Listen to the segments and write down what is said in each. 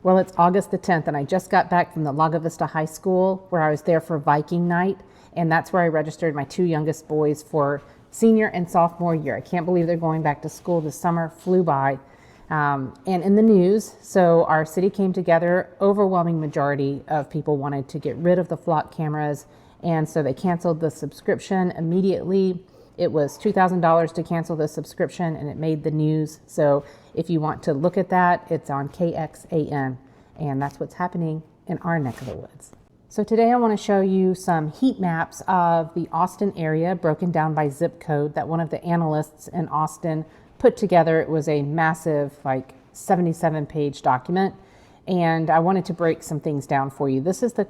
Well, it's August the 10th, and I just got back from the Lago Vista High School where I was there for Viking night, and that's where I registered my two youngest boys for senior and sophomore year. I can't believe they're going back to school this summer, flew by. And in the news, so our city came together, overwhelming majority of people wanted to get rid of the flock cameras, and so they canceled the subscription immediately. It was $2,000 to cancel the subscription, and it made the news. So if you want to look at that, it's on KXAN, and that's what's happening in our neck of the woods. So today I want to show you some heat maps of the Austin area broken down by zip code that one of the analysts in Austin put together. It was a massive, like 77-page document, and I wanted to break some things down for you. This is the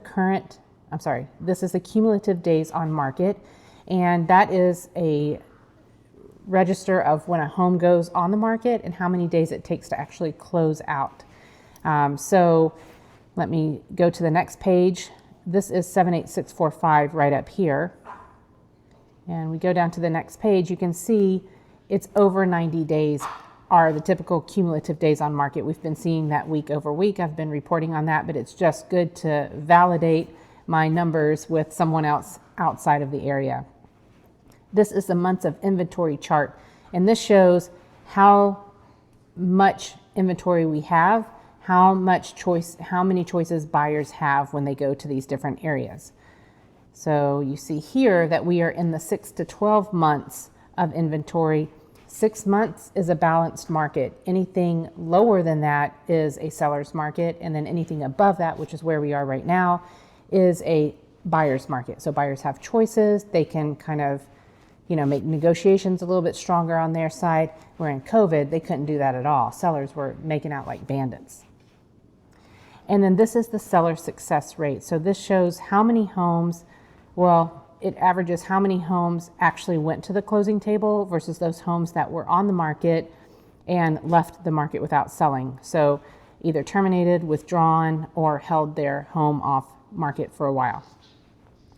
cumulative days on market, and that is a register of when a home goes on the market and how many days it takes to actually close out. So let me go to the next page. This is 78645 right up here. And we go down to the next page, you can see it's over 90 days are the typical cumulative days on market. We've been seeing that week over week. I've been reporting on that, but it's just good to validate my numbers with someone else outside of the area. This is the months of inventory chart, and this shows how much inventory we have, how many choices buyers have when they go to these different areas. So you see here that we are in the 6 to 12 months of inventory. 6 months is a balanced market. Anything lower than that is a seller's market, and then anything above that, which is where we are right now, is a buyer's market. So buyers have choices. They can kind of, make negotiations a little bit stronger on their side. Where in COVID, they couldn't do that at all. Sellers were making out like bandits. And then this is the seller success rate. So this shows how many homes, it averages how many homes actually went to the closing table versus those homes that were on the market and left the market without selling. So either terminated, withdrawn, or held their home off market for a while.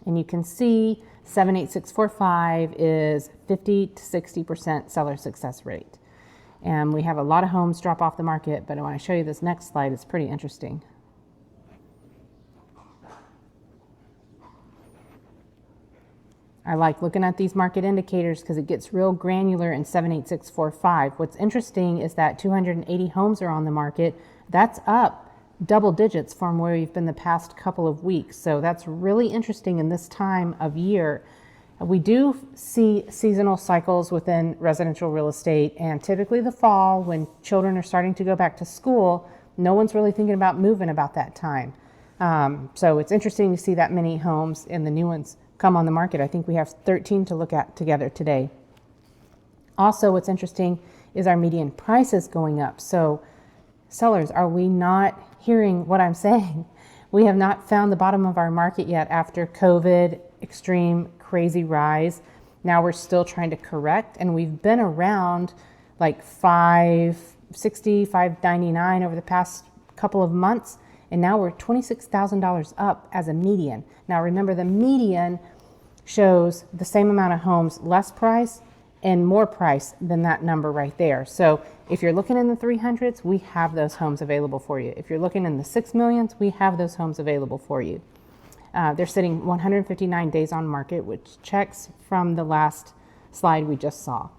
And you can see 78645 is 50 to 60% seller success rate. And we have a lot of homes drop off the market, but when I show you this next slide, it's pretty interesting. I like looking at these market indicators because it gets real granular in 78645. What's interesting is that 280 homes are on the market. That's up double digits from where we've been the past couple of weeks. So that's really interesting in this time of year. We do see seasonal cycles within residential real estate, and typically the fall when children are starting to go back to school, no one's really thinking about moving about that time. So it's interesting to see that many homes and the new ones come on the market. I think we have 13 to look at together today. Also, what's interesting is our median prices going up. So sellers, are we not hearing what I'm saying? We have not found the bottom of our market yet after COVID, extreme, crazy rise. Now we're still trying to correct, and we've been around like $560, $599 over the past couple of months, and now we're $26,000 up as a median. Now remember, the median shows the same amount of homes, less price and more price than that number right there. So if you're looking in the 300s, we have those homes available for you. If you're looking in the 6 millions, we have those homes available for you. They're sitting 159 days on market, which checks from the last slide we just saw.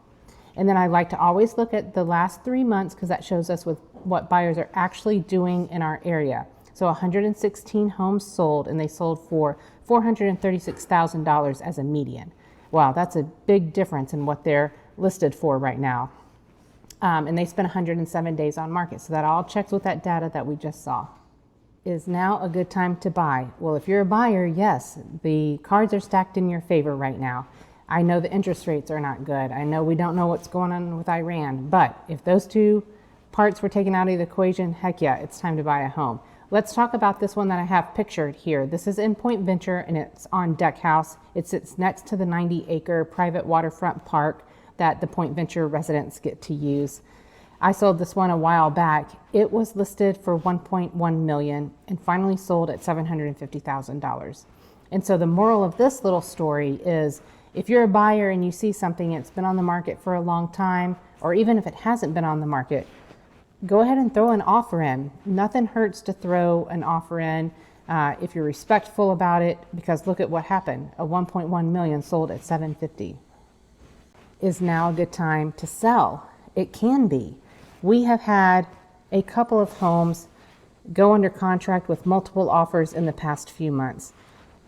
And then I like to always look at the last 3 months because that shows us with what buyers are actually doing in our area. So 116 homes sold, and they sold for $436,000 as a median. Wow, that's a big difference in what they're listed for right now. And they spent 107 days on market. So that all checks with that data that we just saw. Is now a good time to buy? Well, if you're a buyer, yes, the cards are stacked in your favor right now. I know the interest rates are not good. I know we don't know what's going on with Iran, but if those two parts were taken out of the equation, heck yeah, it's time to buy a home. Let's talk about this one that I have pictured here. This is in Point Venture, and it's on Deck House. It sits next to the 90-acre private waterfront park that the Point Venture residents get to use. I sold this one a while back. It was listed for $1.1 million and finally sold at $750,000. And so the moral of this little story is, if you're a buyer and you see something, it's been on the market for a long time, or even if it hasn't been on the market, go ahead and throw an offer in. Nothing hurts to throw an offer in if you're respectful about it, because look at what happened. A 1.1 million sold at 750. Is now a good time to sell? It can be. We have had a couple of homes go under contract with multiple offers in the past few months.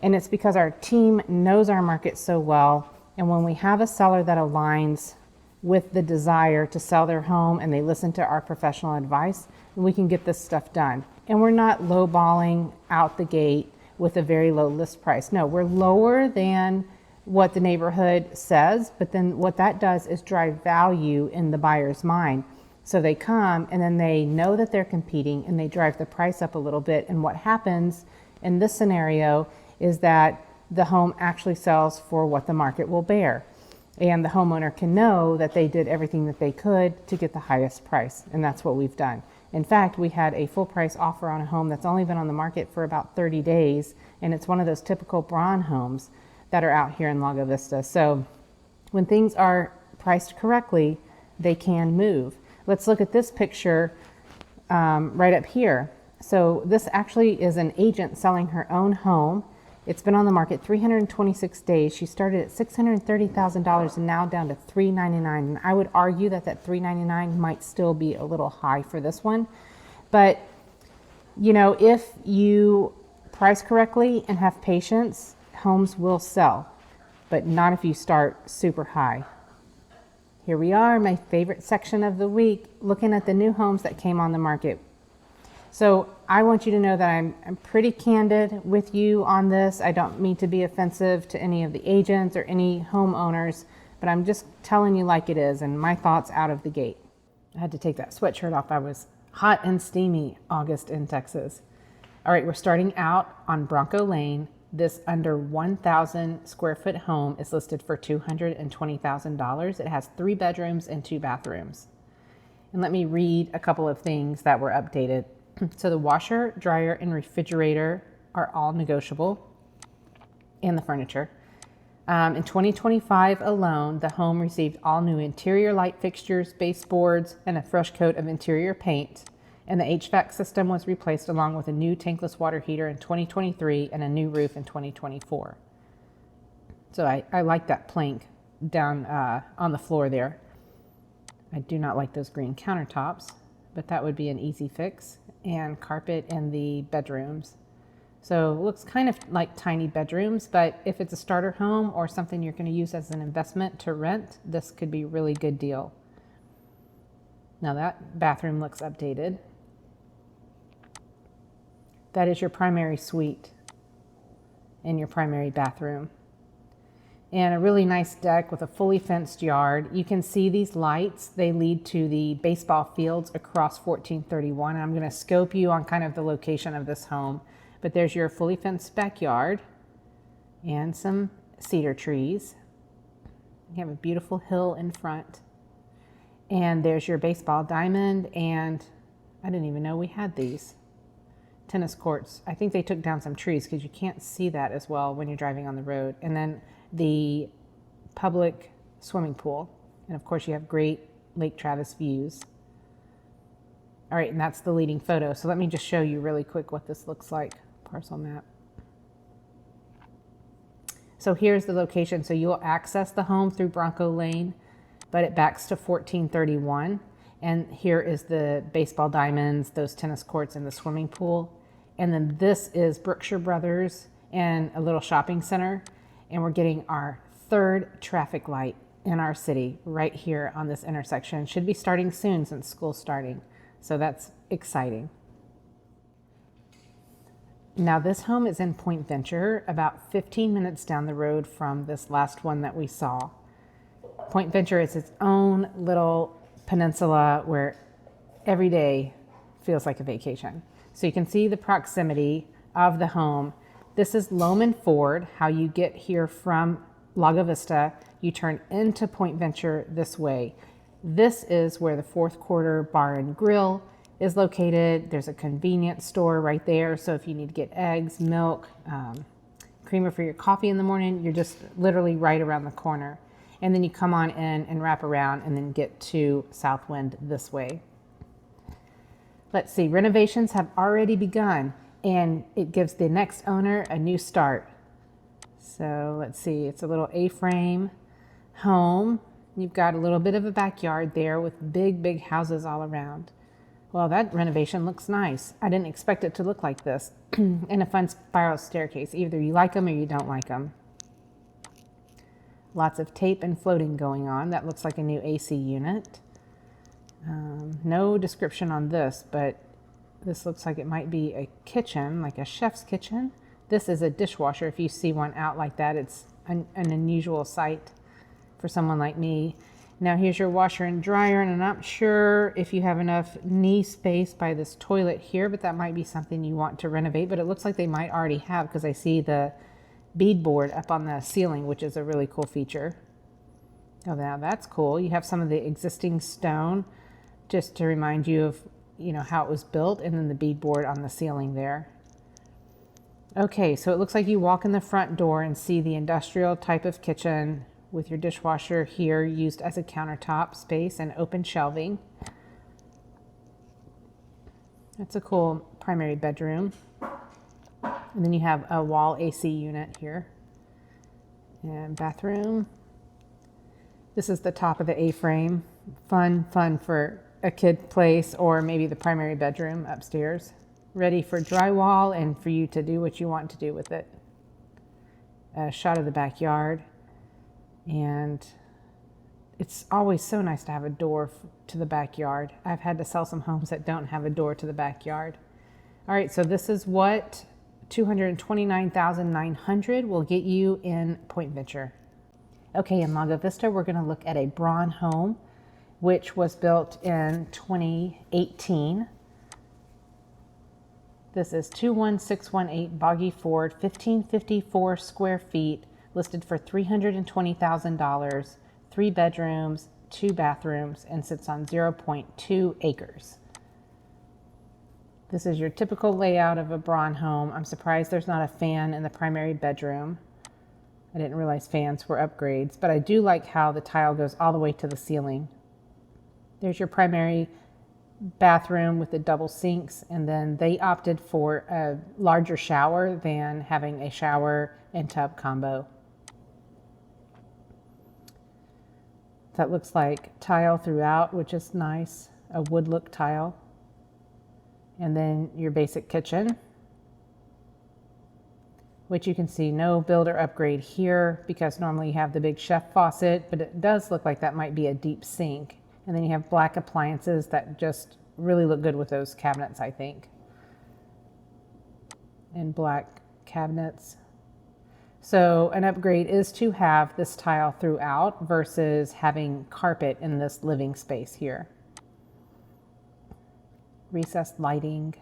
And it's because our team knows our market so well. And when we have a seller that aligns with the desire to sell their home and they listen to our professional advice, we can get this stuff done. And we're not lowballing out the gate with a very low list price. No, we're lower than what the neighborhood says, but then what that does is drive value in the buyer's mind. So they come and then they know that they're competing and they drive the price up a little bit. And what happens in this scenario is that the home actually sells for what the market will bear. And the homeowner can know that they did everything that they could to get the highest price. And that's what we've done. In fact, we had a full price offer on a home that's only been on the market for about 30 days. And it's one of those typical Braun homes that are out here in Lago Vista. So when things are priced correctly, they can move. Let's look at this picture right up here. So this actually is an agent selling her own home. It's been on the market 326 days. She started at $630,000 and now down to $399,000. And I would argue that that $399,000 might still be a little high for this one. But you know, if you price correctly and have patience, homes will sell, but not if you start super high. Here we are, my favorite section of the week, looking at the new homes that came on the market. So I want you to know that I'm pretty candid with you on this. I don't mean to be offensive to any of the agents or any homeowners, but I'm just telling you like it is and my thoughts out of the gate. I had to take that sweatshirt off. I was hot and steamy August in Texas. All right, we're starting out on Bronco Lane. This under 1,000 square foot home is listed for $220,000. It has 3 bedrooms and 2 bathrooms. And let me read a couple of things that were updated. So the washer, dryer, and refrigerator are all negotiable, and the furniture. In 2025 alone, the home received all new interior light fixtures, baseboards, and a fresh coat of interior paint. And the HVAC system was replaced along with a new tankless water heater in 2023 and a new roof in 2024. So I like that plank down on the floor there. I do not like those green countertops, but that would be an easy fix. And carpet in the bedrooms. So it looks kind of like tiny bedrooms, but if it's a starter home or something you're going to use as an investment to rent, this could be a really good deal. Now that bathroom looks updated. That is your primary suite and your primary bathroom. And a really nice deck with a fully fenced yard. You can see these lights. They lead to the baseball fields across 1431. And I'm going to scope you on kind of the location of this home. But there's your fully fenced backyard and some cedar trees. You have a beautiful hill in front. And there's your baseball diamond. And I didn't even know we had these. Tennis courts. I think they took down some trees because you can't see that as well when you're driving on the road. And then the public swimming pool. And of course you have great Lake Travis views. All right, and that's the leading photo. So let me just show you really quick what this looks like. Parcel map. So here's the location. So you'll access the home through Bronco Lane, but it backs to 1431. And here is the baseball diamonds, those tennis courts, and the swimming pool. And then this is Brookshire Brothers and a little shopping center. And we're getting our 3rd traffic light in our city right here on this intersection. Should be starting soon since school's starting. So that's exciting. Now this home is in Point Venture, about 15 minutes down the road from this last one that we saw. Point Venture is its own little peninsula where every day feels like a vacation. So you can see the proximity of the home. This is Loman Ford, how you get here from Lago Vista. You turn into Point Venture this way. This is where the 4th Quarter Bar and Grill is located. There's a convenience store right there. So if you need to get eggs, milk, creamer for your coffee in the morning, you're just literally right around the corner. And then you come on in and wrap around and then get to Southwind this way. Let's see, renovations have already begun and it gives the next owner a new start. So let's see, it's a little A-frame home. You've got a little bit of a backyard there with big houses all around. Well, that renovation looks nice. I didn't expect it to look like this. And a fun spiral staircase. Either you like them or you don't like them. Lots of tape and floating going on. That looks like a new AC unit. No description on this, but this looks like it might be a kitchen, like a chef's kitchen. This is a dishwasher. If you see one out like that, it's an unusual sight for someone like me. Now here's your washer and dryer, and I'm not sure if you have enough knee space by this toilet here, but that might be something you want to renovate. But it looks like they might already have, because I see the beadboard up on the ceiling, which is a really cool feature. Oh, now that's cool. You have some of the existing stone just to remind you of, how it was built, and then the beadboard on the ceiling there. Okay, so it looks like you walk in the front door and see the industrial type of kitchen with your dishwasher here used as a countertop space and open shelving. That's a cool primary bedroom. And then you have a wall AC unit here. And bathroom. This is the top of the A-frame. Fun for a kid place, or maybe the primary bedroom upstairs. Ready for drywall and for you to do what you want to do with it. A shot of the backyard. And it's always so nice to have a door to the backyard. I've had to sell some homes that don't have a door to the backyard. All right, so this is what $229,900 will get you in Point Venture. Okay, in Lago Vista, we're going to look at a Braun home, which was built in 2018. This is 21618 Boggy Ford, 1554 square feet, listed for $320,000, 3 bedrooms, 2 bathrooms, and sits on 0.2 acres. This is your typical layout of a Braun home. I'm surprised there's not a fan in the primary bedroom. I didn't realize fans were upgrades, but I do like how the tile goes all the way to the ceiling. There's your primary bathroom with the double sinks, and then they opted for a larger shower than having a shower and tub combo. That looks like tile throughout, which is nice, a wood look tile. And then your basic kitchen, which you can see no build or upgrade here, because normally you have the big chef faucet, but it does look like that might be a deep sink. And then you have black appliances that just really look good with those cabinets, I think. And black cabinets. So an upgrade is to have this tile throughout versus having carpet in this living space here. Recessed lighting.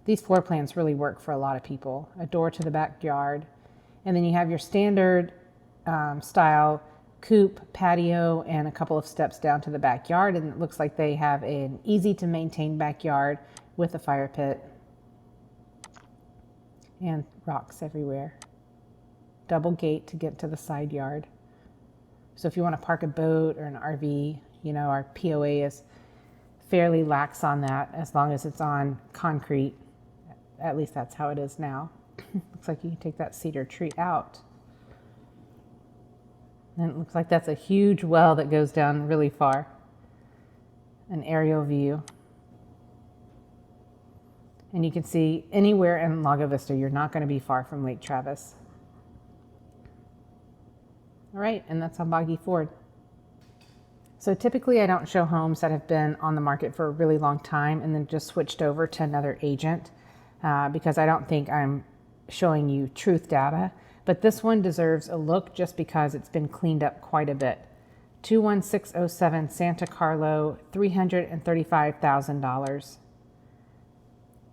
These floor plans really work for a lot of people. A door to the backyard. And then you have your standard style coupe, patio, and a couple of steps down to the backyard. And it looks like they have an easy to maintain backyard with a fire pit. And rocks everywhere. Double gate to get to the side yard. So if you want to park a boat or an RV, our POA is fairly lax on that as long as it's on concrete. At least that's how it is now. Looks like you can take that cedar tree out. And it looks like that's a huge well that goes down really far. An aerial view. And you can see anywhere in Lago Vista, you're not going to be far from Lake Travis. All right, and that's on Boggy Ford. So typically I don't show homes that have been on the market for a really long time and then just switched over to another agent because I don't think I'm showing you truth data. But this one deserves a look just because it's been cleaned up quite a bit. 21607 Santa Carlo, $335,000.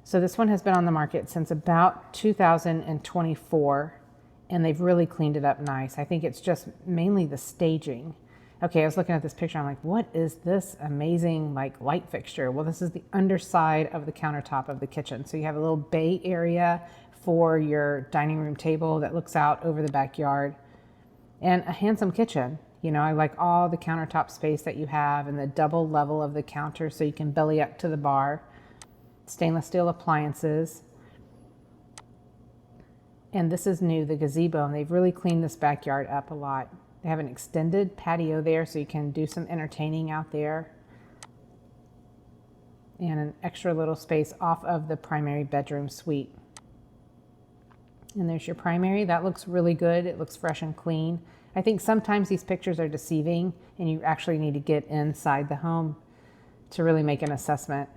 So this one has been on the market since about 2024, and they've really cleaned it up nice. I think it's just mainly the staging. Okay, I was looking at this picture, I'm like, what is this amazing light fixture? Well, this is the underside of the countertop of the kitchen. So you have a little bay area for your dining room table that looks out over the backyard, and a handsome kitchen. I like all the countertop space that you have and the double level of the counter so you can belly up to the bar. stainless steel appliances. And this is new, the gazebo, and they've really cleaned this backyard up a lot. They have an extended patio there so you can do some entertaining out there. And an extra little space off of the primary bedroom suite. And there's your primary. That looks really good. It looks fresh and clean. I think sometimes these pictures are deceiving and you actually need to get inside the home to really make an assessment.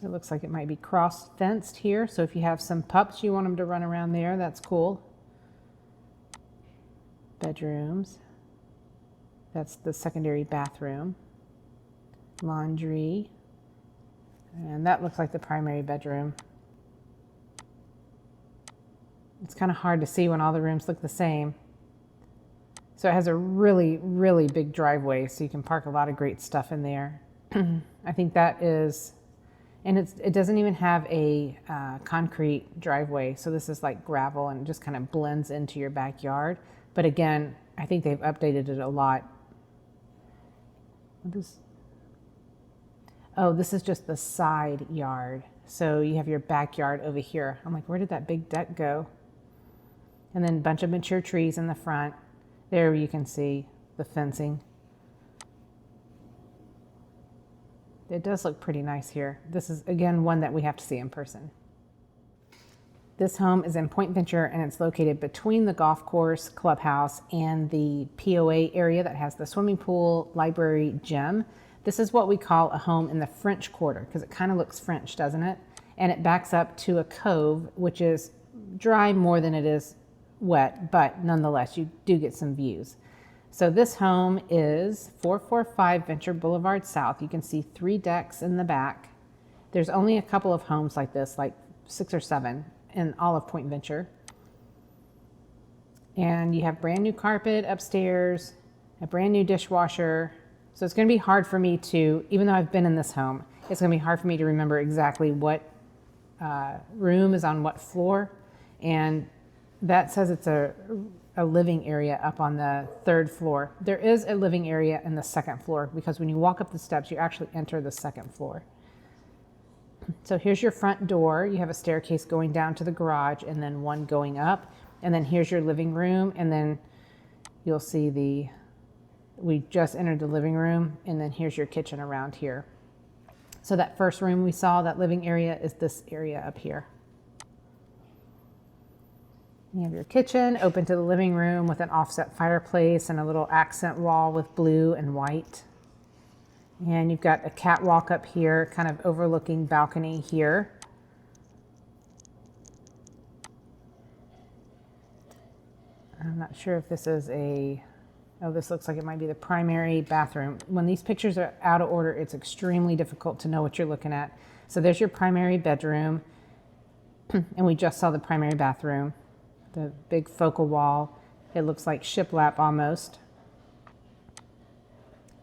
It looks like it might be cross-fenced here. So if you have some pups, you want them to run around there, that's cool. Bedrooms. That's the secondary bathroom. Laundry. And that looks like the primary bedroom. It's kind of hard to see when all the rooms look the same. So it has a really, really big driveway, so you can park a lot of great stuff in there. I think that is, and it doesn't even have a concrete driveway, so this is like gravel and it just kind of blends into your backyard. But again, I think they've updated it a lot. Oh, this is just the side yard. So you have your backyard over here. I'm like, where did that big deck go? And then a bunch of mature trees in the front. There you can see the fencing. It does look pretty nice here. This is, again, one that we have to see in person. This home is in Point Venture and it's located between the golf course, clubhouse, and the POA area that has the swimming pool, library, gym. This is what we call a home in the French Quarter because it kind of looks French, doesn't it? And it backs up to a cove, which is dry more than it is wet, but nonetheless, you do get some views. So this home is 445 Venture Boulevard South. You can see 3 decks in the back. There's only a couple of homes like this, like 6 or 7 in all of Point Venture. And you have brand new carpet upstairs, a brand new dishwasher. So it's going to be hard for me to, even though I've been in this home, it's going to be hard for me to remember exactly what room is on what floor. And that says it's a living area up on the 3rd floor. There is a living area in the 2nd floor because when you walk up the steps, you actually enter the 2nd floor. So here's your front door. You have a staircase going down to the garage and then one going up. And then here's your living room. And then you'll see we just entered the living room. And then here's your kitchen around here. So that first room we saw, that living area, is this area up here. You have your kitchen open to the living room with an offset fireplace and a little accent wall with blue and white. And you've got a catwalk up here, kind of overlooking balcony here. I'm not sure if this is this looks like it might be the primary bathroom. When these pictures are out of order, it's extremely difficult to know what you're looking at. So there's your primary bedroom, and we just saw the primary bathroom. The big focal wall. It looks like shiplap almost.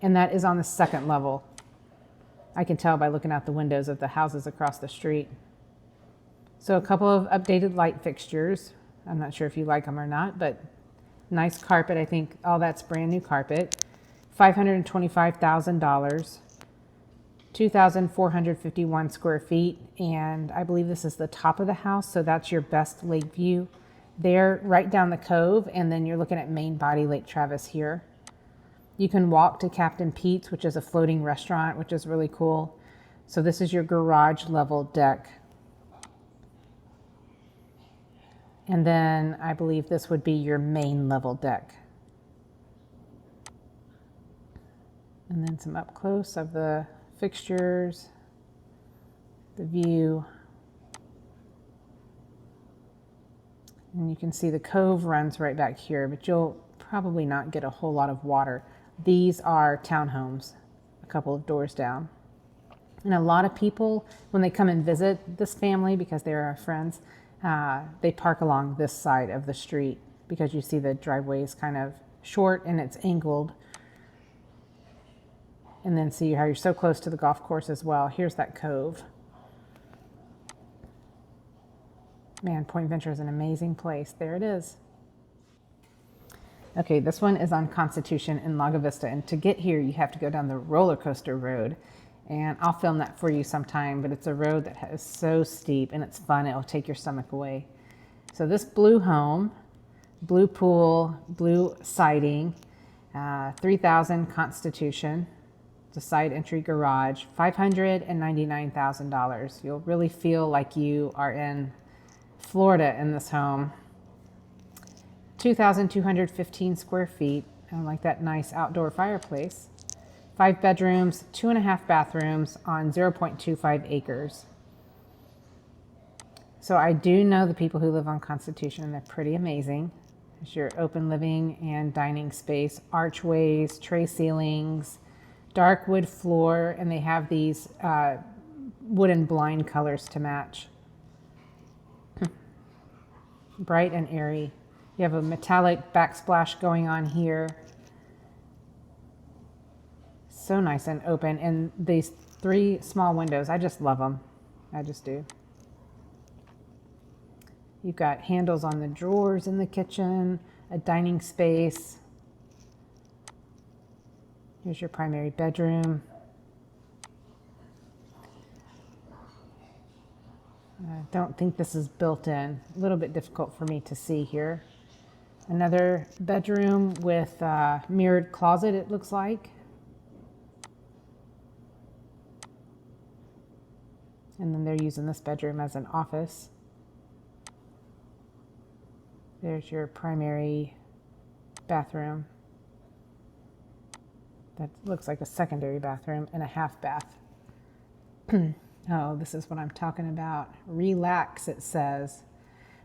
And that is on the 2nd level. I can tell by looking out the windows of the houses across the street. So a couple of updated light fixtures. I'm not sure if you like them or not, but nice carpet. I think all that's brand new carpet. $525,000. 2,451 square feet. And I believe this is the top of the house. So that's your best lake view. There, right down the cove, and then you're looking at main body Lake Travis here. You can walk to Captain Pete's, which is a floating restaurant, which is really cool. So this is your garage level deck. And then I believe this would be your main level deck. And then some up close of the fixtures, the view. And you can see the cove runs right back here, but you'll probably not get a whole lot of water. These are townhomes, a couple of doors down. And a lot of people, when they come and visit this family, because they're our friends, they park along this side of the street because you see the driveway is kind of short and it's angled. And then see how you're so close to the golf course as well. Here's that cove. Man, Point Venture is an amazing place. There it is. Okay, this one is on Constitution in Lago Vista. And to get here, you have to go down the roller coaster road. And I'll film that for you sometime, but it's a road that is so steep and it's fun. It'll take your stomach away. So this blue home, blue pool, blue siding, 3,000 Constitution, the side entry garage, $599,000. You'll really feel like you are in Florida in this home. 2,215 square feet. I like that nice outdoor fireplace. 5 bedrooms, 2.5 bathrooms on 0.25 acres. So I do know the people who live on Constitution, and they're pretty amazing. There's your open living and dining space, archways, tray ceilings, dark wood floor, and they have these wooden blind colors to match. Bright and airy. You have a metallic backsplash going on here. So nice and open. And these 3 small windows, I just love them. I just do. You've got handles on the drawers in the kitchen, a dining space. Here's your primary bedroom. I don't think this is built in. A little bit difficult for me to see here. Another bedroom with a mirrored closet, it looks like. And then they're using this bedroom as an office. There's your primary bathroom. That looks like a secondary bathroom and a half bath. Oh, this is what I'm talking about. Relax, it says.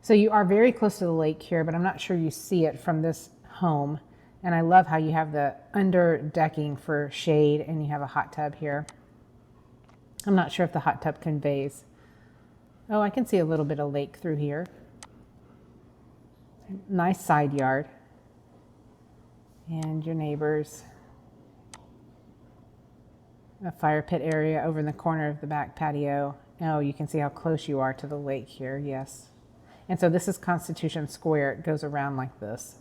So you are very close to the lake here, but I'm not sure you see it from this home. And I love how you have the under decking for shade and you have a hot tub here. I'm not sure if the hot tub conveys. Oh, I can see a little bit of lake through here. Nice side yard. And your neighbors. A fire pit area over in the corner of the back patio. Oh, you can see how close you are to the lake here, yes. And so this is Constitution Square. It goes around like this.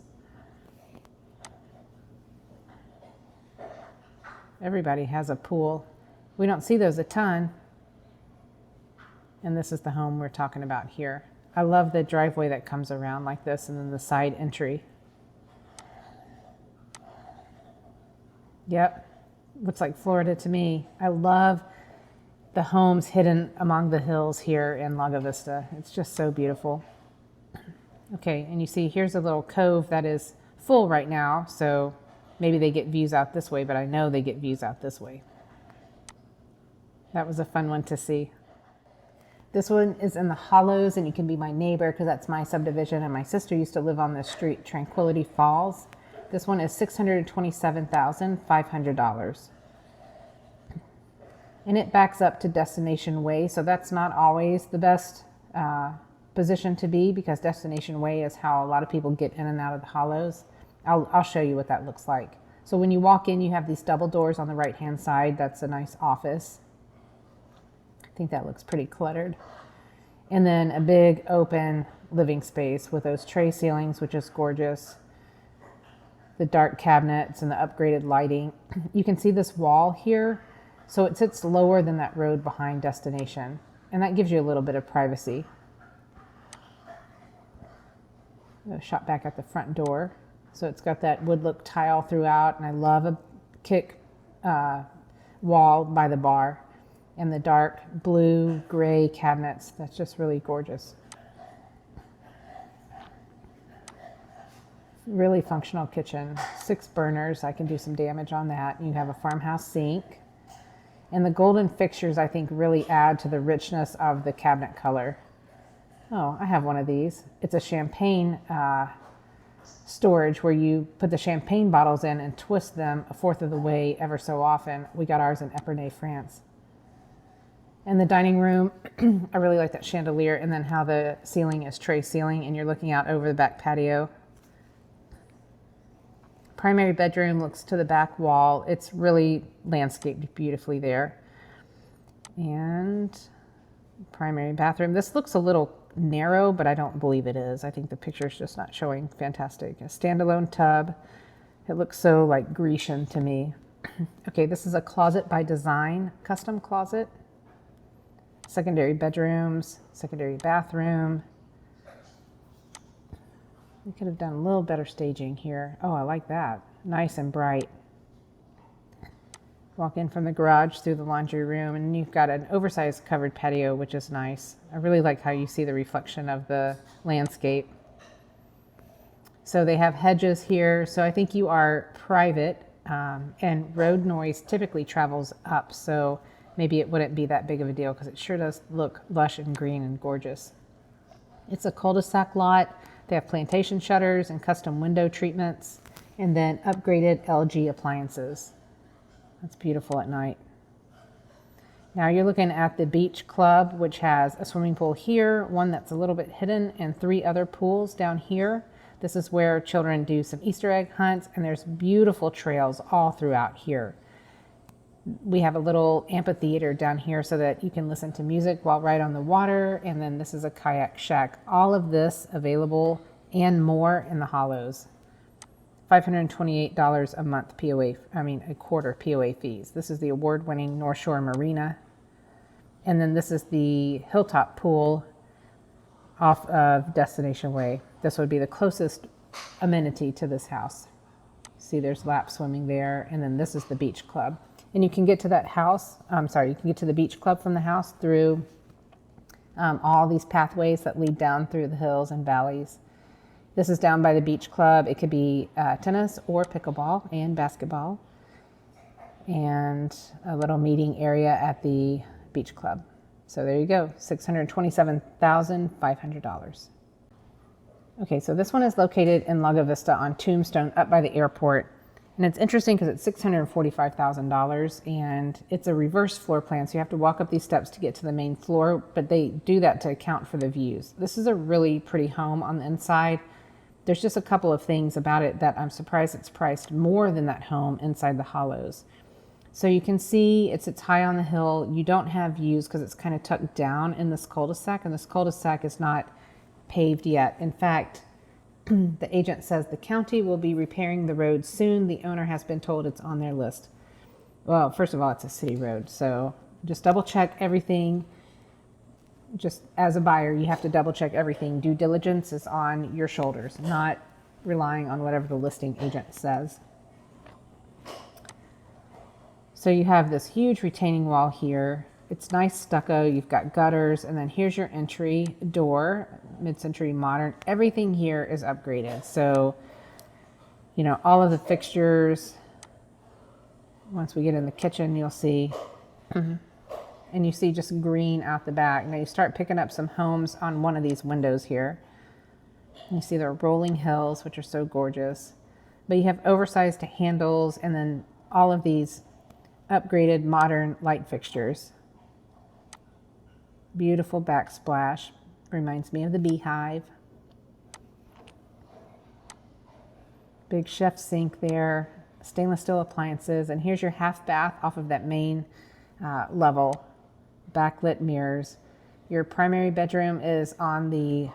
Everybody has a pool. We don't see those a ton. And this is the home we're talking about here. I love the driveway that comes around like this and then the side entry. Yep, looks like Florida to me. I love the homes hidden among the hills here in Lago Vista. It's just so beautiful. Okay, and you see here's a little cove that is full right now, so maybe they get views out this way, but I know they get views out this way. That was a fun one to see. This one is in the Hollows, and you can be my neighbor because that's my subdivision, and my sister used to live on this street, Tranquility Falls. This one is $627,500. And it backs up to Destination Way, so that's not always the best position to be because Destination Way is how a lot of people get in and out of the Hollows. I'll show you what that looks like. So when you walk in, you have these double doors on the right-hand side. That's a nice office. I think that looks pretty cluttered. And then a big open living space with those tray ceilings, which is gorgeous. The dark cabinets and the upgraded lighting. You can see this wall here. So it sits lower than that road behind Destination. And that gives you a little bit of privacy. A shot back at the front door. So it's got that wood look tile throughout. And I love a kick wall by the bar. And the dark blue, gray cabinets. That's just really gorgeous. Really functional kitchen. 6 burners. I can do some damage on that. You have a farmhouse sink. And the golden fixtures, I think, really add to the richness of the cabinet color. Oh, I have one of these. It's a champagne storage where you put the champagne bottles in and twist them 1/4 of the way ever so often. We got ours in Epernay, France. And the dining room, I really like that chandelier, and then how the ceiling is tray ceiling and you're looking out over the back patio. Primary bedroom looks to the back wall. It's really landscaped beautifully there. And primary bathroom. This looks a little narrow, but I don't believe it is. I think the picture's just not showing fantastic. A standalone tub. It looks so like Grecian to me. Okay, this is a closet by design, custom closet. Secondary bedrooms, secondary bathroom. We could have done a little better staging here. Oh, I like that. Nice and bright. Walk in from the garage through the laundry room, and you've got an oversized covered patio, which is nice. I really like how you see the reflection of the landscape. So they have hedges here. So I think you are private, and road noise typically travels up. So maybe it wouldn't be that big of a deal because it sure does look lush and green and gorgeous. It's a cul-de-sac lot. They have plantation shutters and custom window treatments, and then upgraded LG appliances. That's beautiful at night. Now you're looking at the beach club, which has a swimming pool here, one that's a little bit hidden, and 3 other pools down here. This is where children do some Easter egg hunts, and there's beautiful trails all throughout here. We have a little amphitheater down here so that you can listen to music while right on the water, and then this is a kayak shack. All of this available and more in the Hollows. $528 a month a quarter POA fees. This is the award-winning North Shore Marina. And then this is the Hilltop Pool off of Destination Way. This would be the closest amenity to this house. See, there's lap swimming there. And then this is the beach club. And you can get to that house, you can get to the beach club from the house through all these pathways that lead down through the hills and valleys. This is down by the beach club. It could be tennis or pickleball and basketball, and a little meeting area at the beach club. So there you go, $627,500. Okay, so this one is located in Lago Vista on Tombstone up by the airport. And it's interesting because it's $645,000 and it's a reverse floor plan. So you have to walk up these steps to get to the main floor, but they do that to account for the views. This is a really pretty home on the inside. There's just a couple of things about it that I'm surprised it's priced more than that home inside the Hollows. So you can see it sits high on the hill. You don't have views because it's kind of tucked down in this cul-de-sac, and this cul-de-sac is not paved yet. In fact, the agent says the county will be repairing the road soon. The owner has been told it's on their list. Well, first of all, it's a city road, so just double check everything. Just as a buyer, you have to double check everything. Due diligence is on your shoulders, not relying on whatever the listing agent says. So you have this huge retaining wall here. It's nice stucco. You've got gutters, and then here's your entry door, mid-century modern. Everything here is upgraded. So, all of the fixtures. Once we get in the kitchen, you'll see. And you see just green out the back. Now you start picking up some homes on one of these windows here. You see the rolling hills, which are so gorgeous. But you have oversized handles and then all of these upgraded modern light fixtures. Beautiful backsplash. Reminds me of the beehive. Big chef sink there. Stainless steel appliances. And here's your half bath off of that main level. Backlit mirrors. Your primary bedroom is on the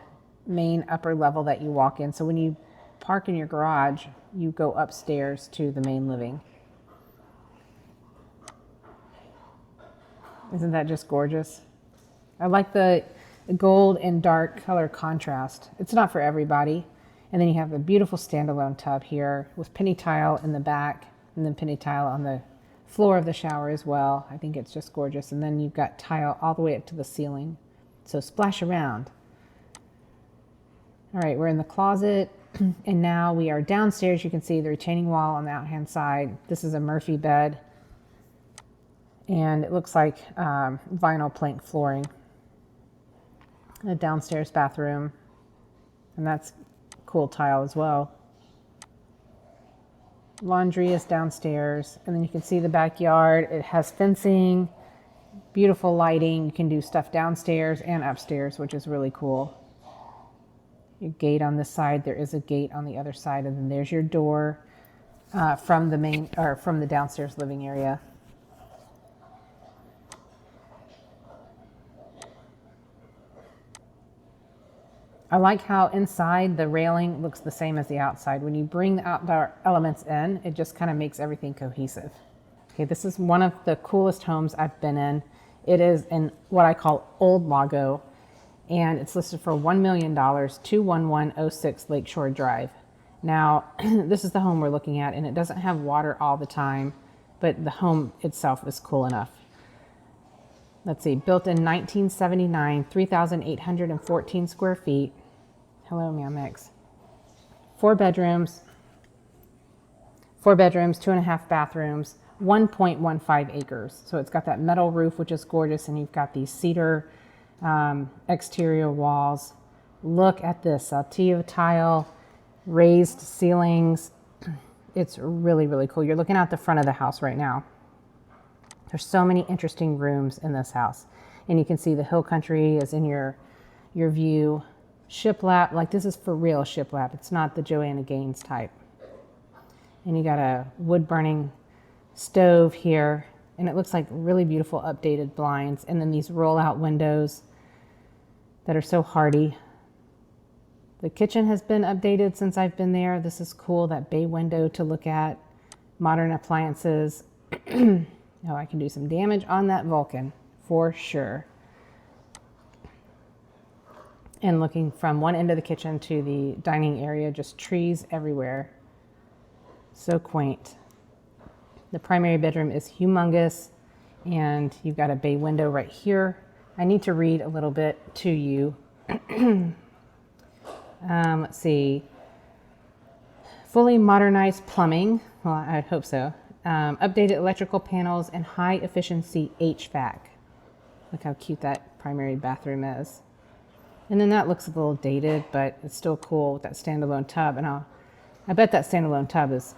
main upper level that you walk in. So when you park in your garage, you go upstairs to the main living. Isn't that just gorgeous? I like the gold and dark color contrast. It's not for everybody. And then you have a beautiful standalone tub here with penny tile in the back and then penny tile on the floor of the shower as well. I think it's just gorgeous. And then you've got tile all the way up to the ceiling. So splash around. All right, we're in the closet and now we are downstairs. You can see the retaining wall on the out-hand side. This is a Murphy bed and it looks like vinyl plank flooring. A downstairs bathroom, and that's cool tile as well. Laundry is downstairs, and then you can see the backyard. It has fencing, beautiful lighting. You can do stuff downstairs and upstairs, which is really cool. Your gate on this side, there is a gate on the other side, and then there's your door from the downstairs living area. I like how inside the railing looks the same as the outside. When you bring the outdoor elements in, it just kind of makes everything cohesive. Okay, this is one of the coolest homes I've been in. It is in what I call Old Lago, and it's listed for $1 million, 21106 Lakeshore Drive. Now, this is the home we're looking at, and it doesn't have water all the time, but the home itself is cool enough. Let's see, built in 1979, 3,814 square feet. Hello, Meow Mix. 4 bedrooms, 2.5 bathrooms, 1.15 acres. So it's got that metal roof, which is gorgeous, and you've got these cedar exterior walls. Look at this, saltillo tile, raised ceilings. It's really, really cool. You're looking out the front of the house right now. There's so many interesting rooms in this house. And you can see the hill country is in your view. Shiplap, like this is for real shiplap. It's not the Joanna Gaines type. And you got a wood burning stove here. And it looks like really beautiful updated blinds. And then these roll out windows that are so hardy. The kitchen has been updated since I've been there. This is cool, that bay window to look at. Modern appliances. Oh, I can do some damage on that Vulcan for sure. And looking from one end of the kitchen to the dining area, just trees everywhere. So quaint. The primary bedroom is humongous, and you've got a bay window right here. I need to read a little bit to you. Let's see. Fully modernized plumbing. Well, I'd hope so. Updated electrical panels and high efficiency HVAC. Look how cute that primary bathroom is. And then that looks a little dated, but it's still cool with that standalone tub. And I bet that standalone tub is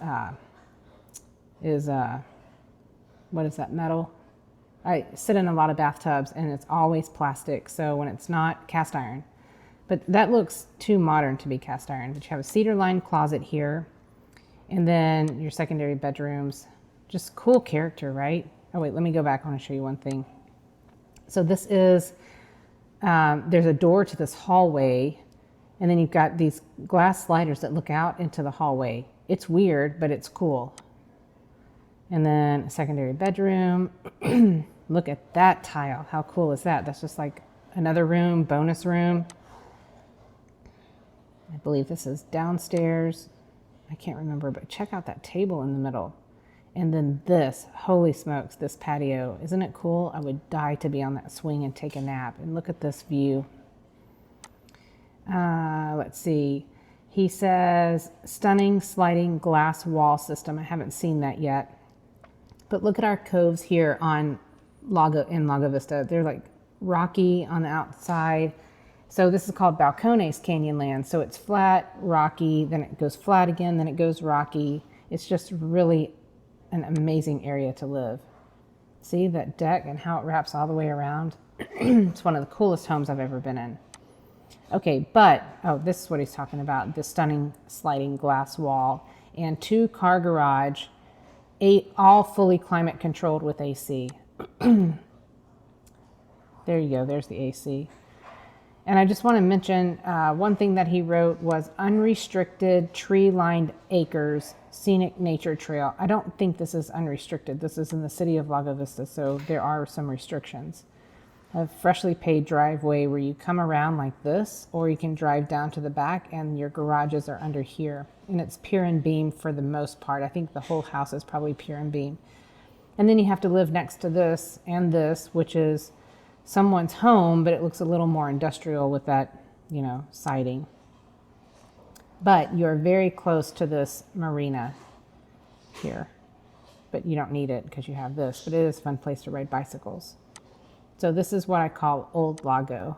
what is that, metal? I sit in a lot of bathtubs and it's always plastic. So when it's not, cast iron. But that looks too modern to be cast iron. But you have a cedar lined closet here. And then your secondary bedrooms. Just cool character, right? Oh wait, let me go back. I want to show you one thing. So this is, there's a door to this hallway, and then you've got these glass sliders that look out into the hallway. It's weird, but it's cool. And then a secondary bedroom. Look at that tile. How cool is that? That's just like another room, bonus room. I believe this is downstairs. I can't remember, but check out that table in the middle. And then this, holy smokes, this patio. Isn't it cool? I would die to be on that swing and take a nap. And look at this view. Let's see. He says, stunning sliding glass wall system. I haven't seen that yet. But look at our coves here on Lago Vista. They're like rocky on the outside. So this is called Balcones Canyonland. So it's flat, rocky, then it goes flat again, then it goes rocky. It's just really an amazing area to live. See that deck and how it wraps all the way around? It's one of the coolest homes I've ever been in. Okay, but, oh, this is what he's talking about. The stunning sliding glass wall and 2-car garage, all fully climate controlled with AC. There you go, there's the AC. And I just want to mention one thing that he wrote was unrestricted tree-lined acres, scenic nature trail. I don't think this is unrestricted. This is in the city of Lago Vista, so there are some restrictions. A freshly paved driveway where you come around like this, or you can drive down to the back and your garages are under here. And it's pier and beam for the most part. I think the whole house is probably pier and beam. And then you have to live next to this and this, which is someone's home, but it looks a little more industrial with that, siding. But you're very close to this marina here. But you don't need it because you have this. But it is a fun place to ride bicycles. So this is what I call Old Lago.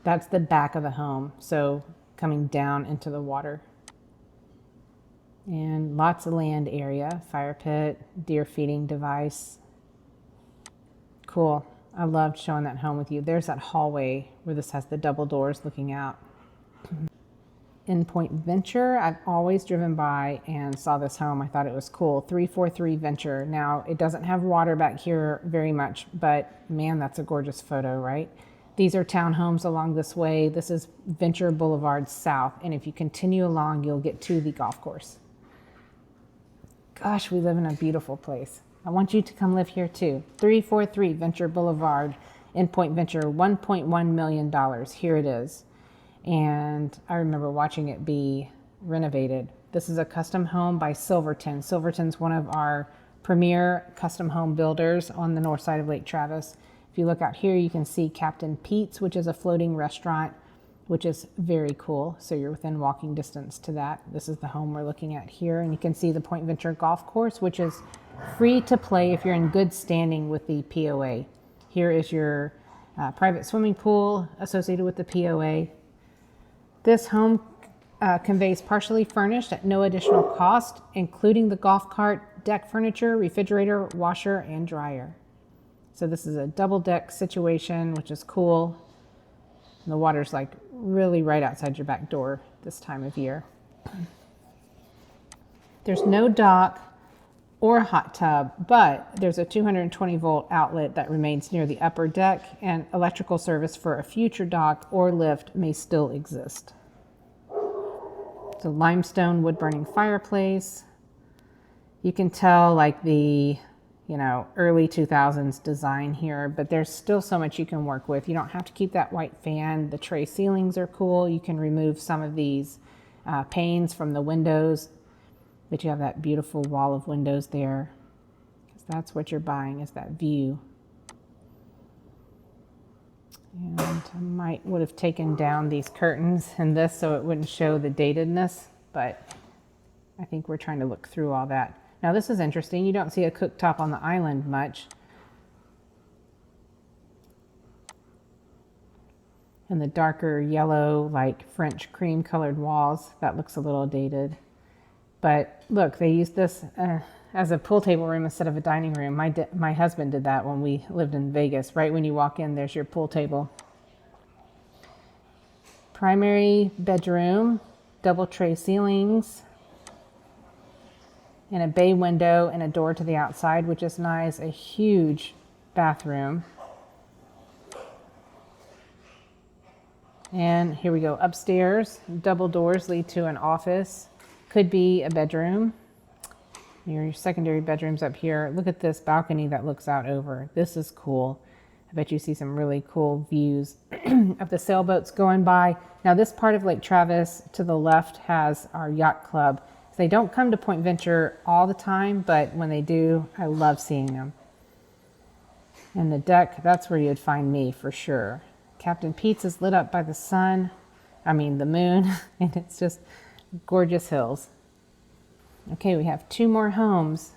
That's the back of the home. So coming down into the water. And lots of land area, fire pit, deer feeding device. Cool. I loved showing that home with you. There's that hallway where this has the double doors looking out. In Point Venture, I've always driven by and saw this home. I thought it was cool. 343 Venture. Now, it doesn't have water back here very much, but man, that's a gorgeous photo, right? These are townhomes along this way. This is Venture Boulevard South, and if you continue along, you'll get to the golf course. Gosh, we live in a beautiful place. I want you to come live here too. 343 Venture Boulevard in Point Venture, $1.1 million. Here it is. And I remember watching it be renovated. This is a custom home by Silverton. Silverton's one of our premier custom home builders on the north side of Lake Travis. If you look out here, you can see Captain Pete's, which is a floating restaurant, which is very cool. So you're within walking distance to that. This is the home we're looking at here. And you can see the Point Venture Golf Course, which is free to play if you're in good standing with the POA. Here is your private swimming pool associated with the POA. This home conveys partially furnished at no additional cost, including the golf cart, deck furniture, refrigerator, washer, and dryer. So this is a double deck situation, which is cool. And the water's like really right outside your back door this time of year. There's no dock or hot tub, but there's a 220 volt outlet that remains near the upper deck, and electrical service for a future dock or lift may still exist. It's a limestone wood burning fireplace. You can tell like the early 2000s design here, but there's still so much you can work with. You don't have to keep that white fan. The tray ceilings are cool. You can remove some of these panes from the windows, but you have that beautiful wall of windows there, because that's what you're buying, is that view. And I would have taken down these curtains and this so it wouldn't show the datedness, but I think we're trying to look through all that. Now this is interesting. You don't see a cooktop on the island much. And the darker yellow, like French cream colored walls, that looks a little dated. But look, they used this as a pool table room instead of a dining room. My husband did that when we lived in Vegas. Right when you walk in, there's your pool table. Primary bedroom, double tray ceilings, and a bay window and a door to the outside, which is nice. A huge bathroom. And here we go upstairs. Double doors lead to an office. Could be a bedroom. Your secondary bedroom's up here. Look at this balcony that looks out over. This is cool. I bet you see some really cool views of the sailboats going by. Now this part of Lake Travis to the left has our yacht club. They don't come to Point Venture all the time, but when they do, I love seeing them. And the deck, that's where you'd find me for sure. Captain Pete's is lit up by the the moon, and it's just gorgeous hills. Okay, we have two more homes.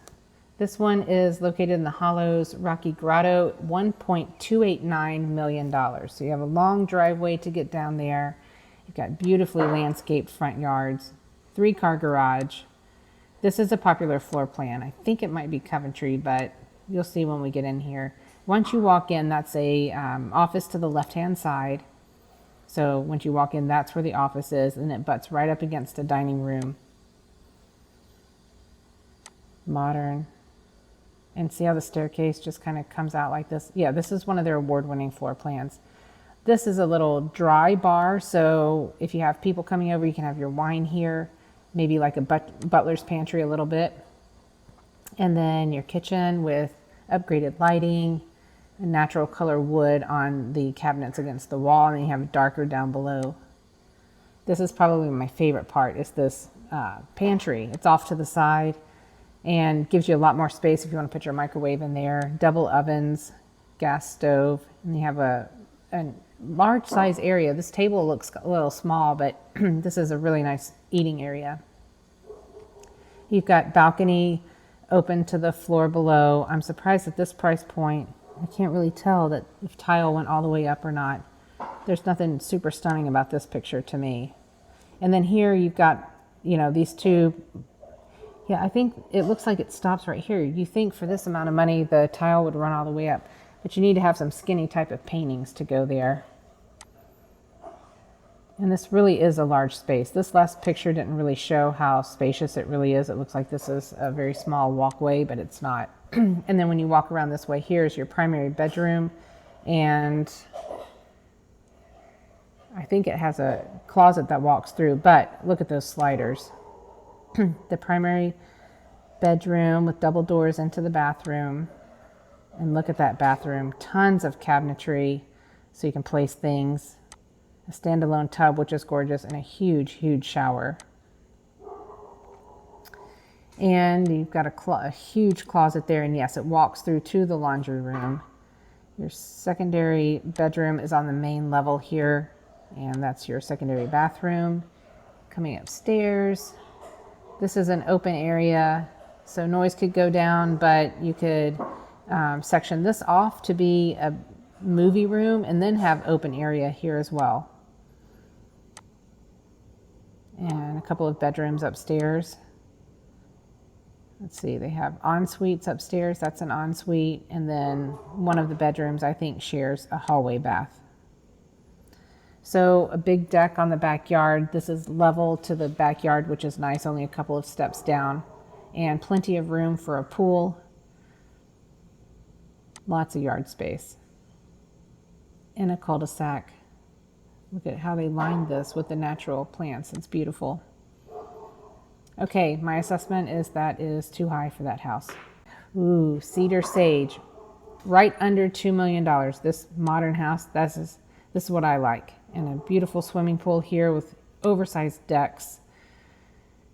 This one is located in the Hollows Rocky Grotto, $1.289 million. So you have a long driveway to get down there. You've got beautifully landscaped front yards, 3-car garage. This is a popular floor plan. I think it might be Coventry, but you'll see when we get in here. Once you walk in, that's a office to the left-hand side. So once you walk in, that's where the office is, and it butts right up against a dining room. Modern. And see how the staircase just kind of comes out like this? Yeah, this is one of their award-winning floor plans. This is a little dry bar, so if you have people coming over, you can have your wine here. Maybe like a butler's pantry a little bit. And then your kitchen with upgraded lighting, natural color wood on the cabinets against the wall, and then you have darker down below. This is probably my favorite part, is this pantry. It's off to the side and gives you a lot more space if you want to put your microwave in there. Double ovens, gas stove, and you have a large size area. This table looks a little small, but this is a really nice eating area. You've got balcony open to the floor below. I'm surprised at this price point. I can't really tell that if tile went all the way up or not. There's nothing super stunning about this picture to me. And then here you've got, these two. Yeah, I think it looks like it stops right here. You think for this amount of money, the tile would run all the way up, but you need to have some skinny type of paintings to go there. And this really is a large space. This last picture didn't really show how spacious it really is. It looks like this is a very small walkway, but it's not. And then when you walk around this way, here's your primary bedroom. And I think it has a closet that walks through, but look at those sliders. The primary bedroom with double doors into the bathroom. And look at that bathroom. Tons of cabinetry so you can place things. A standalone tub, which is gorgeous, and a huge, huge shower. And you've got a huge closet there, and yes, it walks through to the laundry room. Your secondary bedroom is on the main level here, and that's your secondary bathroom. Coming upstairs, this is an open area, so noise could go down, but you could section this off to be a movie room and then have open area here as well. And a couple of bedrooms upstairs. Let's see, they have en-suites upstairs. That's an ensuite. And then one of the bedrooms, I think, shares a hallway bath. So a big deck on the backyard. This is level to the backyard, which is nice, only a couple of steps down. And plenty of room for a pool. Lots of yard space. And a cul-de-sac. Look at how they lined this with the natural plants. It's beautiful. Okay, my assessment is that is too high for that house. Ooh, cedar sage, right under $2 million. This modern house, this is what I like. And a beautiful swimming pool here with oversized decks.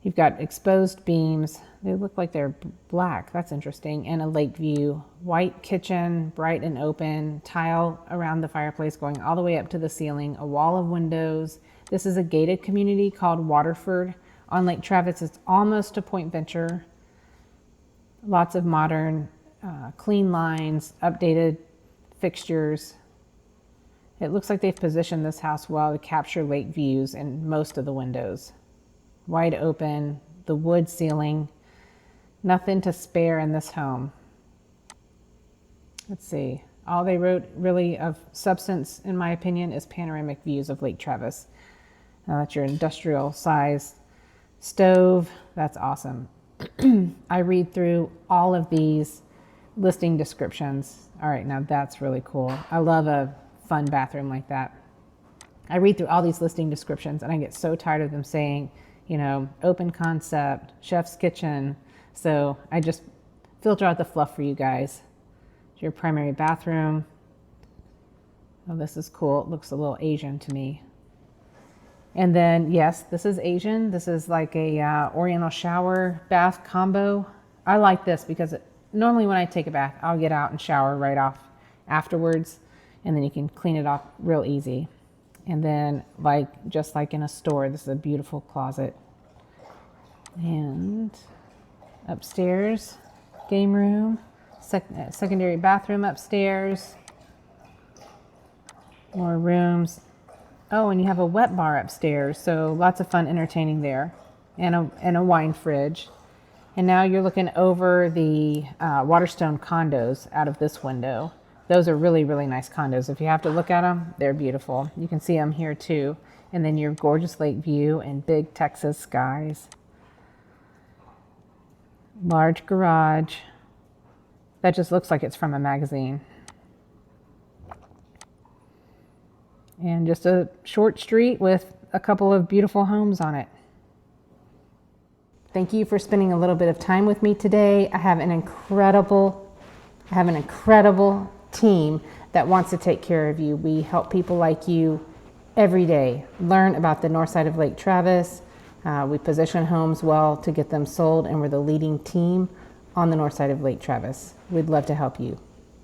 You've got exposed beams. They look like they're black. That's interesting. And a lake view. White kitchen, bright and open. Tile around the fireplace going all the way up to the ceiling. A wall of windows. This is a gated community called Waterford on Lake Travis. It's almost a Point Venture. Lots of modern, clean lines, updated fixtures. It looks like they've positioned this house well to capture lake views in most of the windows. Wide open, the wood ceiling, nothing to spare in this home. Let's see, all they wrote really of substance, in my opinion, is panoramic views of Lake Travis. Now that's your industrial size stove. That's awesome. I read through all of these listing descriptions. All right, now that's really cool. I love a fun bathroom like that. I read through all these listing descriptions and I get so tired of them saying, you know, open concept, chef's kitchen. So I just filter out the fluff for you guys. Your primary bathroom. Oh, this is cool. It looks a little Asian to me. And then, yes, this is Asian. This is like a Oriental shower bath combo. I like this because normally when I take a bath, I'll get out and shower right off afterwards. And then you can clean it off real easy. And then, just like in a store, this is a beautiful closet. And upstairs, game room, secondary bathroom upstairs. More rooms. Oh, and you have a wet bar upstairs, so lots of fun entertaining there, and a wine fridge. And now you're looking over the Waterstone condos out of this window. Those are really, really nice condos. If you have to look at them, they're beautiful. You can see them here too. And then your gorgeous lake view and big Texas skies. Large garage. That just looks like it's from a magazine. And just a short street with a couple of beautiful homes on it. Thank you for spending a little bit of time with me today. I have an incredible team that wants to take care of you. We help people like you every day learn about the north side of Lake Travis. We position homes well to get them sold, and we're the leading team on the north side of Lake Travis. We'd love to help you.